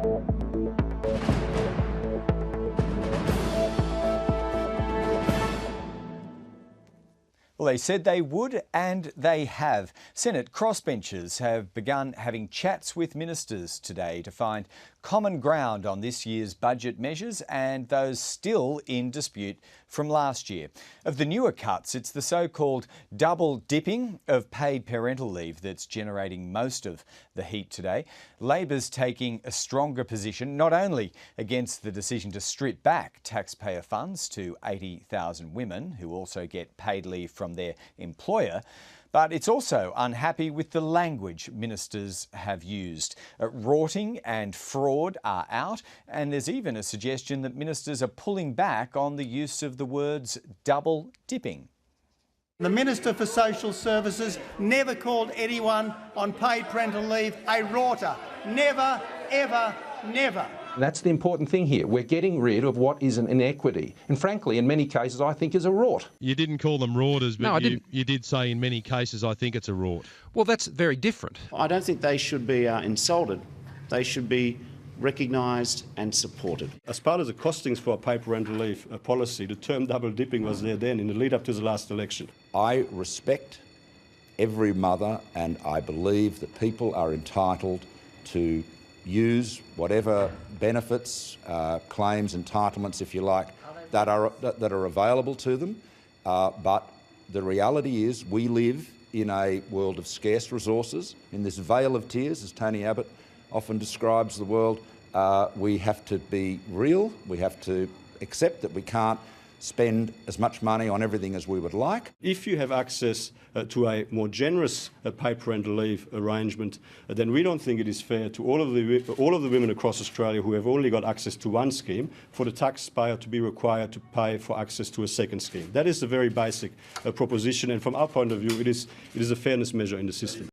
Well, they said they would, and they have. Senate crossbenchers have begun having chats with ministers today to find common ground on this year's budget measures and those still in dispute from last year. Of the newer cuts, it's the so-called double dipping of paid parental leave that's generating most of the heat today. Labor's taking a stronger position, not only against the decision to strip back taxpayer funds to 80,000 women who also get paid leave from their employer, but it's also unhappy with the language ministers have used. Rorting and fraud are out, and there's even a suggestion that ministers are pulling back on the use of the words double dipping. The Minister for Social Services never called anyone on paid parental leave a rorter. Never, ever, never. That's the important thing here. We're getting rid of what is an inequity. And frankly, in many cases, I think is a rort. You didn't call them rorters, but no, you did say in many cases, I think it's a rort. Well, that's very different. I don't think they should be insulted. They should be recognised and supported. As part of the costings for a paid parental leave policy, the term double dipping was there then in the lead up to the last election. I respect every mother, and I believe that people are entitled to use whatever benefits, claims, entitlements, if you like, that are available to them. But the reality is we live in a world of scarce resources. In this vale of tears, as Tony Abbott often describes the world, we have to be real. We have to accept that we can't spend as much money on everything as we would like. If you have access to a more generous paid parental leave arrangement, then we don't think it is fair to all of the women across Australia who have only got access to one scheme for the taxpayer to be required to pay for access to a second scheme. That is a very basic proposition, and from our point of view, it is a fairness measure in the system.